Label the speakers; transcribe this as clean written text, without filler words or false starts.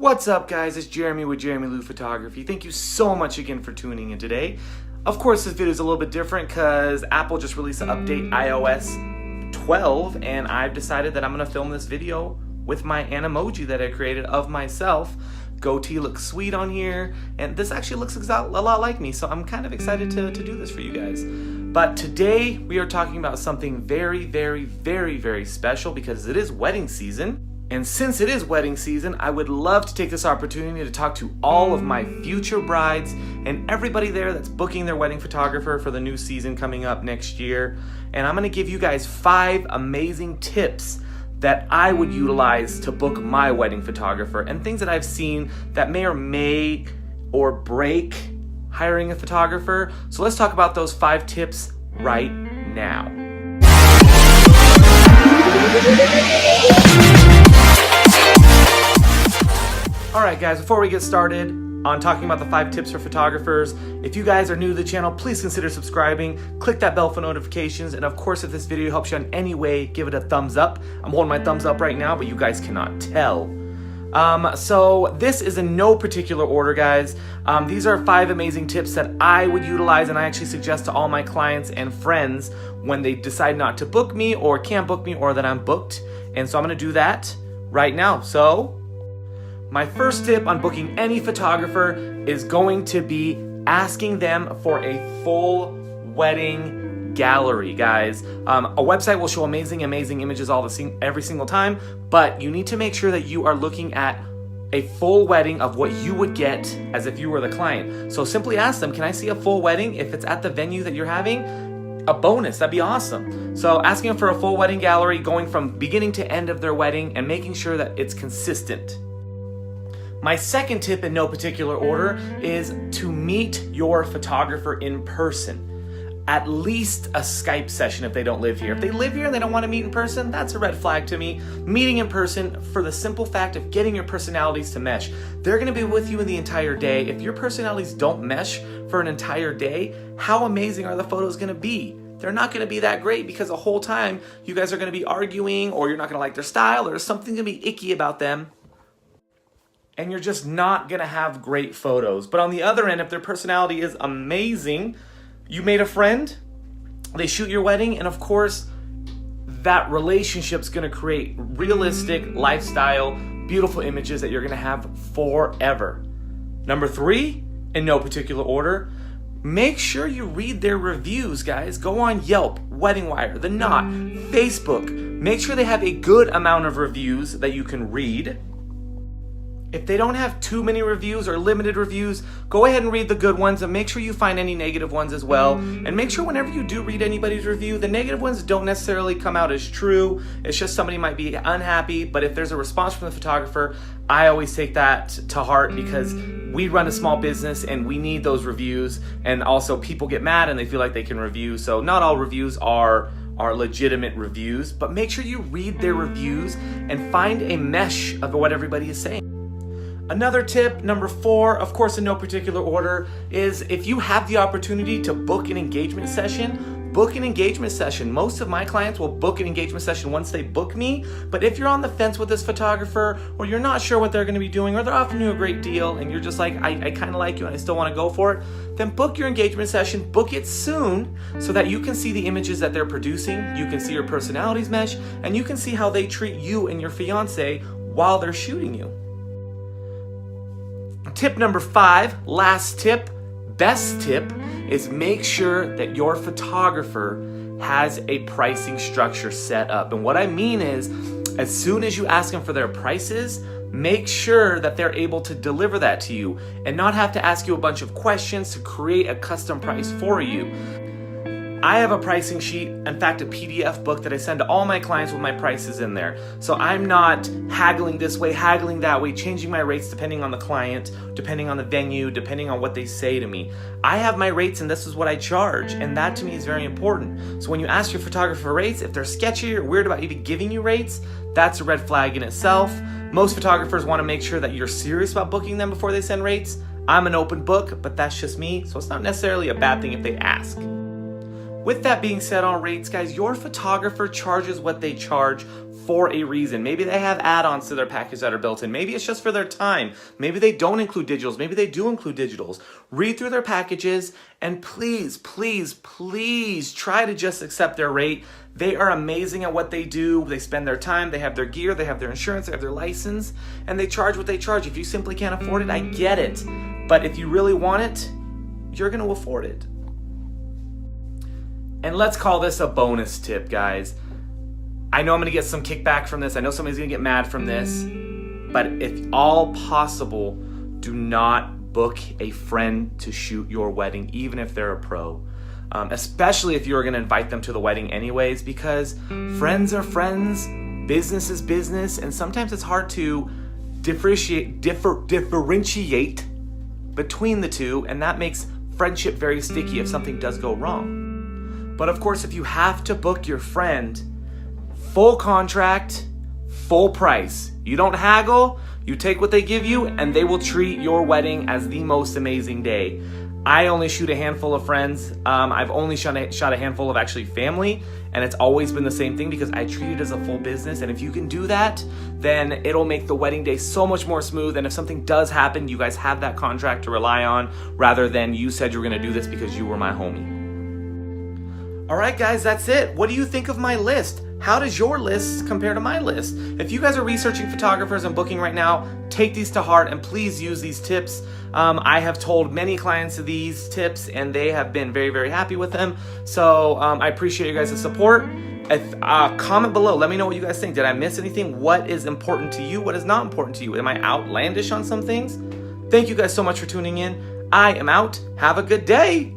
Speaker 1: What's up, guys? It's Jeremy with Jeremy Lou Photography. Thank you so much again for tuning in today. Of course, this video is a little bit different because Apple just released an update, iOS 12, and I've decided that I'm going to film this video with my Animoji that I created of myself. Goatee looks sweet on here, and this actually looks a lot like me, so I'm kind of excited to do this for you guys. But today, we are talking about something very special because it is wedding season. And since it is wedding season, I would love to take this opportunity to talk to all of my future brides and everybody there that's booking their wedding photographer for the new season coming up next year. And I'm gonna give you guys 5 amazing tips that I would utilize to book my wedding photographer and things that I've seen that may or break hiring a photographer. So let's talk about those 5 tips right now. Alright guys, before we get started on talking about the 5 tips for photographers, if you guys are new to the channel, please consider subscribing, click that bell for notifications, and of course if this video helps you in any way, give it a thumbs up. I'm holding my thumbs up right now, but you guys cannot tell. So this is in no particular order, guys. These are 5 amazing tips that I would utilize and I actually suggest to all my clients and friends when they decide not to book me or can't book me or that I'm booked. And so I'm going to do that right now. So my first tip on booking any photographer is going to be asking them for a full wedding gallery, guys. A website will show amazing images every single time, but you need to make sure that you are looking at a full wedding of what you would get as if you were the client. So simply ask them, can I see a full wedding? If it's at the venue that you're having, a bonus, that'd be awesome. So asking them for a full wedding gallery, going from beginning to end of their wedding and making sure that it's consistent. My second tip in no particular order is to meet your photographer in person. At least a Skype session if they don't live here. If they live here and they don't want to meet in person, that's a red flag to me. Meeting in person for the simple fact of getting your personalities to mesh. They're going to be with you in the entire day. If your personalities don't mesh for an entire day, how amazing are the photos going to be? They're not going to be that great because the whole time you guys are going to be arguing or you're not going to like their style or there's something going to be icky about them. And you're just not gonna have great photos. But on the other end, if their personality is amazing, you made a friend, they shoot your wedding, and of course, that relationship's gonna create realistic lifestyle, beautiful images that you're gonna have forever. Number 3, in no particular order, make sure you read their reviews, guys. Go on Yelp, Wedding Wire, The Knot, Facebook. Make sure they have a good amount of reviews that you can read. If they don't have too many reviews or limited reviews, go ahead and read the good ones and make sure you find any negative ones as well. And make sure whenever you do read anybody's review, the negative ones don't necessarily come out as true. It's just somebody might be unhappy, but if there's a response from the photographer, I always take that to heart because we run a small business and we need those reviews. And also people get mad and they feel like they can review. So not all reviews are legitimate reviews, but make sure you read their reviews and find a mesh of what everybody is saying. Another tip, number 4, of course in no particular order, is if you have the opportunity to book an engagement session, book an engagement session. Most of my clients will book an engagement session once they book me, but if you're on the fence with this photographer or you're not sure what they're going to be doing or they're offering you a great deal and you're just like, I kind of like you and I still want to go for it, then book your engagement session, book it soon so that you can see the images that they're producing, you can see your personalities mesh, and you can see how they treat you and your fiance while they're shooting you. Tip number 5, last tip, best tip, is make sure that your photographer has a pricing structure set up. And what I mean is, as soon as you ask them for their prices, make sure that they're able to deliver that to you and not have to ask you a bunch of questions to create a custom price for you. I have a pricing sheet, in fact a PDF book that I send to all my clients with my prices in there. So I'm not haggling this way, haggling that way, changing my rates depending on the client, depending on the venue, depending on what they say to me. I have my rates and this is what I charge, and that to me is very important. So when you ask your photographer for rates, if they're sketchy or weird about even giving you rates, that's a red flag in itself. Most photographers want to make sure that you're serious about booking them before they send rates. I'm an open book, but that's just me, so it's not necessarily a bad thing if they ask. With that being said on rates, guys, your photographer charges what they charge for a reason. Maybe they have add-ons to their package that are built in. Maybe it's just for their time. Maybe they don't include digitals. Maybe they do include digitals. Read through their packages and please, please, please try to just accept their rate. They are amazing at what they do. They spend their time, they have their gear, they have their insurance, they have their license, and they charge what they charge. If you simply can't afford it, I get it. But if you really want it, you're gonna afford it. And let's call this a bonus tip, guys. I know I'm gonna get some kickback from this. I know somebody's gonna get mad from this. But if all possible, do not book a friend to shoot your wedding, even if they're a pro. Especially if you're gonna invite them to the wedding anyways, because friends are friends, business is business, and sometimes it's hard to differentiate between the two, and that makes friendship very sticky if something does go wrong. But of course, if you have to book your friend, full contract, full price. You don't haggle, you take what they give you, and they will treat your wedding as the most amazing day. I only shoot a handful of friends. I've only shot a handful of actually family, and it's always been the same thing because I treat it as a full business. And if you can do that, then it'll make the wedding day so much more smooth. And if something does happen, you guys have that contract to rely on rather than you said you were gonna do this because you were my homie. All right, guys, that's it. What do you think of my list? How does your list compare to my list? If you guys are researching photographers and booking right now, take these to heart and please use these tips. I have told many clients these tips and they have been very, very happy with them. So I appreciate you guys' support. Comment below. Let me know what you guys think. Did I miss anything? What is important to you? What is not important to you? Am I outlandish on some things? Thank you guys so much for tuning in. I am out. Have a good day.